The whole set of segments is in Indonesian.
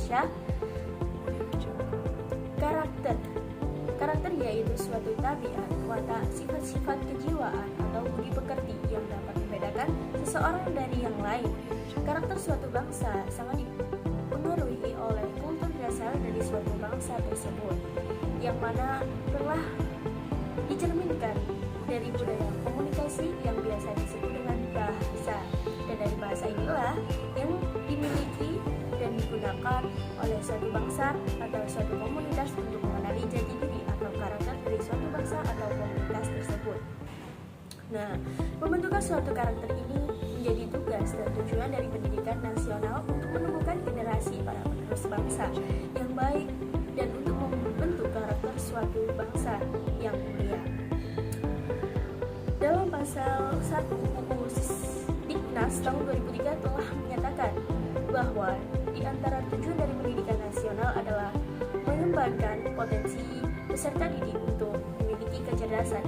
Indonesia. Karakter yaitu suatu tabiat, watak, sifat-sifat kejiwaan atau budi pekerti yang dapat membedakan seseorang dari yang lain. Karakter suatu bangsa sangat dipengaruhi oleh kultur dasar dari suatu bangsa tersebut, yang mana telah dicerminkan dari budaya komunikasi yang biasa disebut dengan bahasa. Dan dari bahasa inilah yang dimiliki dan digunakan oleh suatu bangsa atau suatu komunitas untuk mengenali jati diri atau karakter dari suatu bangsa atau komunitas tersebut. Nah, pembentukan suatu karakter ini menjadi tugas dan tujuan dari pendidikan nasional untuk menemukan generasi para penerus bangsa yang baik dan untuk membentuk karakter suatu bangsa yang mulia. Dalam pasal 1 UU Diknas tahun 2003 telah menyatakan bahwa di antara tujuan dari pendidikan nasional adalah mengembangkan potensi peserta didik untuk memiliki kecerdasan,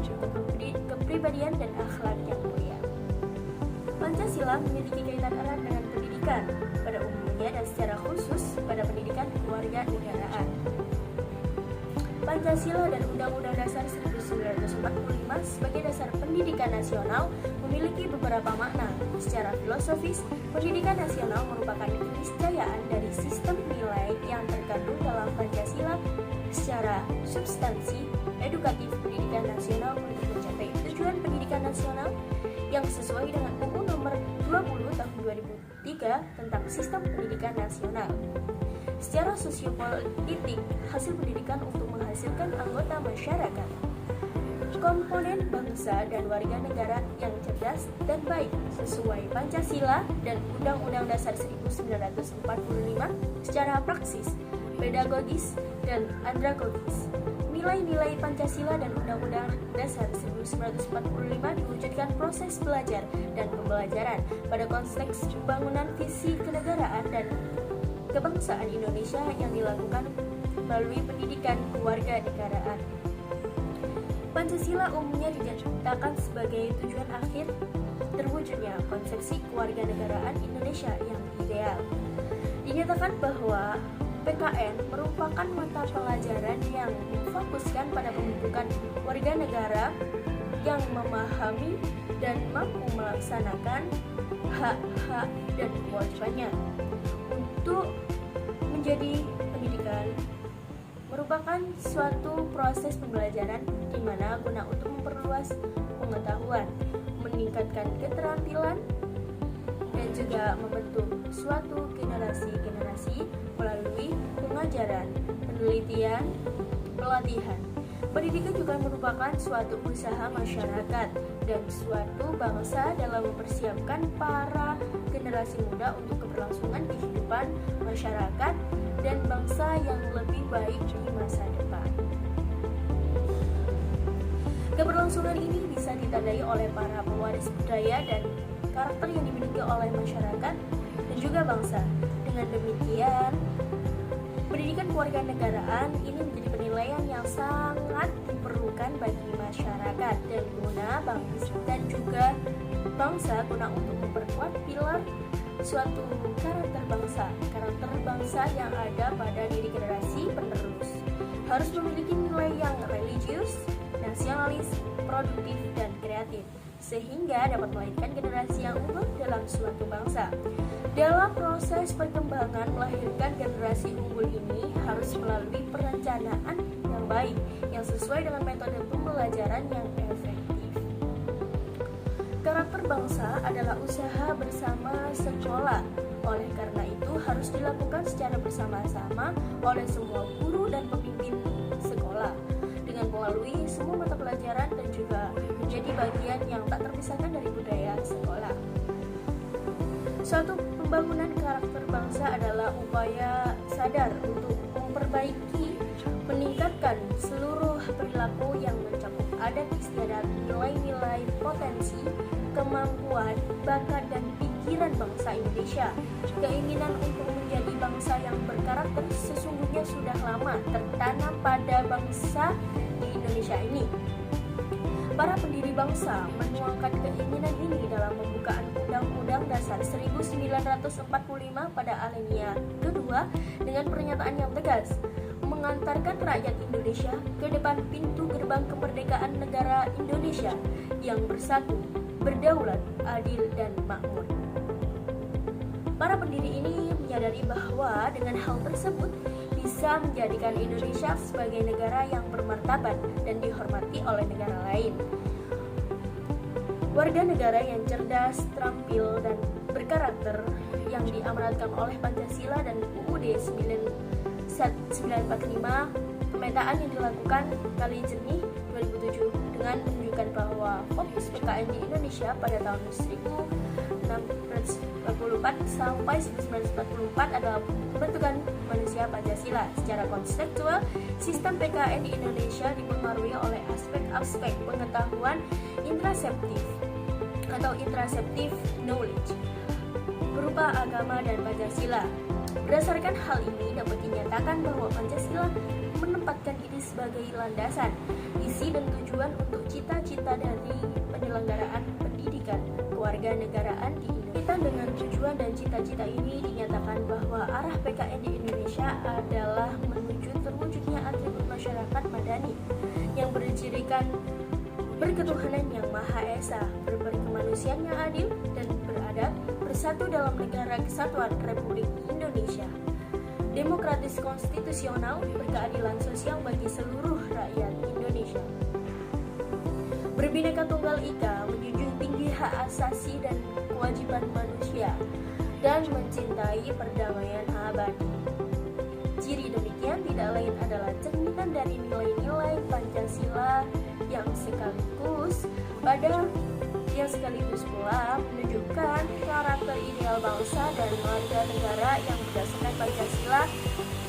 kepribadian dan akhlak yang mulia. Pancasila memiliki kaitan erat dengan pendidikan pada umumnya dan secara khusus pada pendidikan kewarganegaraan. Pancasila dan Undang-Undang Dasar 1945 sebagai dasar pendidikan nasional memiliki beberapa makna. Secara filosofis, pendidikan nasional merupakan keniscayaan dari sistem nilai yang terkandung dalam Pancasila. Secara substansi, edukatif pendidikan nasional untuk mencapai tujuan pendidikan nasional yang sesuai dengan UU Nomor 20 Tahun 2003 tentang Sistem Pendidikan Nasional. Secara sosiopolitik, hasil pendidikan untuk menghasilkan anggota masyarakat, komponen bangsa dan warga negara yang cerdas dan baik sesuai Pancasila dan Undang-Undang Dasar 1945 secara praksis, pedagogis, dan andragogis. Nilai-nilai Pancasila dan Undang-Undang Dasar 1945 diwujudkan proses belajar dan pembelajaran pada konteks pembangunan visi kenegaraan dan kebangsaan Indonesia yang dilakukan melalui pendidikan kewarganegaraan. Pancasila umumnya dinyatakan sebagai tujuan akhir terwujudnya konsepsi kewarganegaraan Indonesia yang ideal. Dinyatakan bahwa PKN merupakan mata pelajaran yang memfokuskan pada pembentukan warga negara yang memahami dan mampu melaksanakan hak-hak dan kewajibannya. Untuk menjadi pendidikan merupakan suatu proses pembelajaran di mana guna untuk memperluas pengetahuan, meningkatkan keterampilan, dan juga membentuk suatu generasi melalui pengajaran, penelitian, pelatihan. Pendidikan juga merupakan suatu usaha masyarakat dan suatu bangsa dalam mempersiapkan para generasi muda untuk keberlangsungan kehidupan masyarakat dan bangsa yang lebih baik di masa depan. Keberlangsungan ini bisa ditandai oleh para pewaris budaya dan karakter yang dimiliki oleh masyarakat dan juga bangsa. Dengan demikian, pendidikan kewarganegaraan ini menjadi penilaian yang sangat diperlukan bagi masyarakat dan guna bangsa dan juga bangsa guna untuk memperkuat pilar suatu karakter bangsa yang ada pada diri generasi penerus. Harus memiliki nilai yang religius, nasionalis, produktif, dan kreatif, sehingga dapat melahirkan generasi yang unggul dalam suatu bangsa. Dalam proses perkembangan melahirkan generasi unggul ini harus melalui perencanaan yang baik, yang sesuai dengan metode pembelajaran yang efektif. Karakter bangsa adalah usaha bersama sekolah. Oleh karena itu harus dilakukan secara bersama-sama oleh semua guru dan pemimpin sekolah dengan melalui semua mata pelajaran dan juga menjadi bagian yang tak terpisahkan dari budaya sekolah. Suatu pembangunan karakter bangsa adalah upaya sadar untuk memperbaiki, meningkatkan seluruh perilaku yang mencakup adat istiadat, nilai-nilai, potensi, kemampuan, bakat, dan pikiran bangsa Indonesia. Keinginan untuk menjadi bangsa yang berkarakter sesungguhnya sudah lama tertanam pada bangsa di Indonesia ini. Para pendiri bangsa menuangkan keinginan ini dalam pembukaan Undang-Undang Dasar 1945 pada alinea kedua dengan pernyataan yang tegas, mengantarkan rakyat Indonesia ke depan pintu gerbang kemerdekaan negara Indonesia yang bersatu, berdaulat, adil, dan makmur. Para pendiri ini menyadari bahwa dengan hal tersebut bisa menjadikan Indonesia sebagai negara yang bermartabat dan dihormati oleh negara lain. Warga negara yang cerdas, terampil, dan berkarakter yang diamanatkan oleh Pancasila dan UUD 1945, pemetaan yang dilakukan kali jernih 2007 dengan menunjukkan bahwa fokus PKN di Indonesia pada tahun 1944 sampai 1944 adalah pembentukan manusia Pancasila. Secara konseptual, sistem PKN di Indonesia dipengaruhi oleh aspek-aspek pengetahuan intraseptif atau intraseptif knowledge berupa agama dan Pancasila. Berdasarkan hal ini dapat dinyatakan bahwa Pancasila menempatkan ini sebagai landasan, isi dan tujuan untuk cita-cita dari penyelenggaraan pendidikan kewarganegaraan di Indonesia. Dengan tujuan dan cita-cita ini dinyatakan bahwa arah PKN di Indonesia adalah menuju terwujudnya atribut masyarakat madani yang bercirikan berketuhanan yang Maha Esa, berkemanusiaan yang adil dan beradab, bersatu dalam negara kesatuan Republik Indonesia, demokratis konstitusional, berkeadilan sosial bagi seluruh rakyat Indonesia. Berbineka Tunggal Ika, menjunjung tinggi hak asasi dan kewajiban manusia, dan mencintai perdamaian abadi. Ciri demikian tidak lain adalah cerminan dari nilai-nilai Pancasila yang sekaligus pula menunjukkan karakter ideal bangsa dan warga negara yang berdasarkan Pancasila.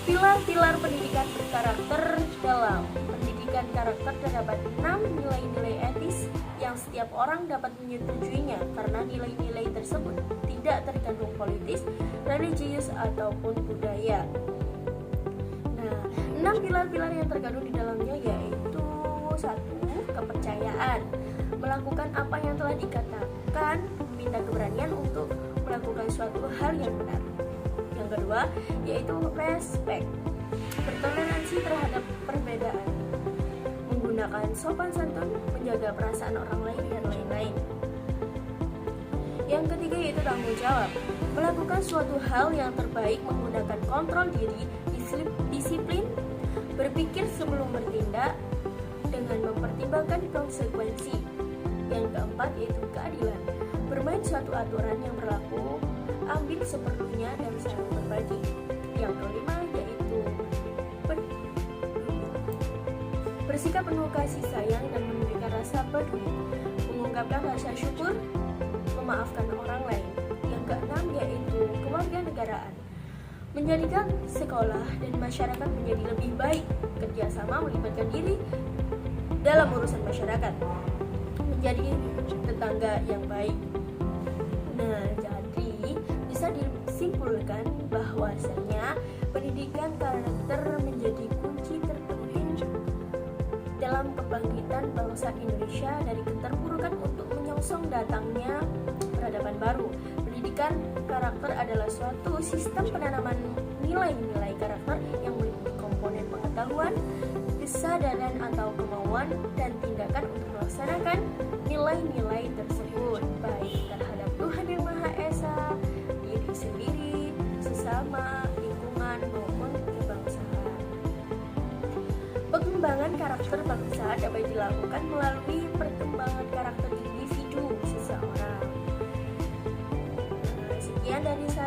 Pilar-pilar pendidikan berkarakter dalam pendidikan karakter terdapat 6 nilai-nilai etis yang setiap orang dapat menyetujuinya karena nilai-nilai tersebut tidak tergantung politis, religius, ataupun budaya. Nah, 6 pilar-pilar yang terkandung di dalamnya yaitu 1. Kepercayaan, melakukan apa yang telah dikatakan, meminta keberanian untuk melakukan suatu hal yang benar. Yang kedua yaitu respect, bertoleransi terhadap perbedaan, menggunakan sopan santun, menjaga perasaan orang lain, dan lain-lain. Yang ketiga yaitu tanggung jawab, melakukan suatu hal yang terbaik menggunakan kontrol diri, disiplin, berpikir sebelum bertindak dengan mempertimbangkan konsekuensi. Yang keempat yaitu keadilan, bermain suatu aturan yang berlaku, ambil seperlunya dan saling berbagi. Yang kelima yaitu bersikap penuh kasih sayang dan menunjukkan rasa peduli, mengungkapkan rasa syukur, memaafkan orang lain. Yang keenam yaitu kewarganegaraan, menjadikan sekolah dan masyarakat menjadi lebih baik, kerjasama melibatkan diri dalam urusan masyarakat, menjadi tetangga yang baik. Nah, jadi bisa disimpulkan bahwasanya pendidikan karakter menjadi kunci terpenting dalam kebangkitan bangsa Indonesia dari keterpurukan untuk menyongsong datangnya peradaban baru. Pendidikan karakter adalah suatu sistem penanaman nilai-nilai karakter yang meliputi komponen pengetahuan, kesadaran atau kemauan, dan tindakan untuk melaksanakan nilai-nilai tersebut, baik terhadap Tuhan Yang Maha Esa, diri sendiri, sesama, lingkungan, maupun kebangsaan. Pengembangan karakter bangsa dapat dilakukan melalui perkembangan karakter individu seseorang. Sekian dari saya.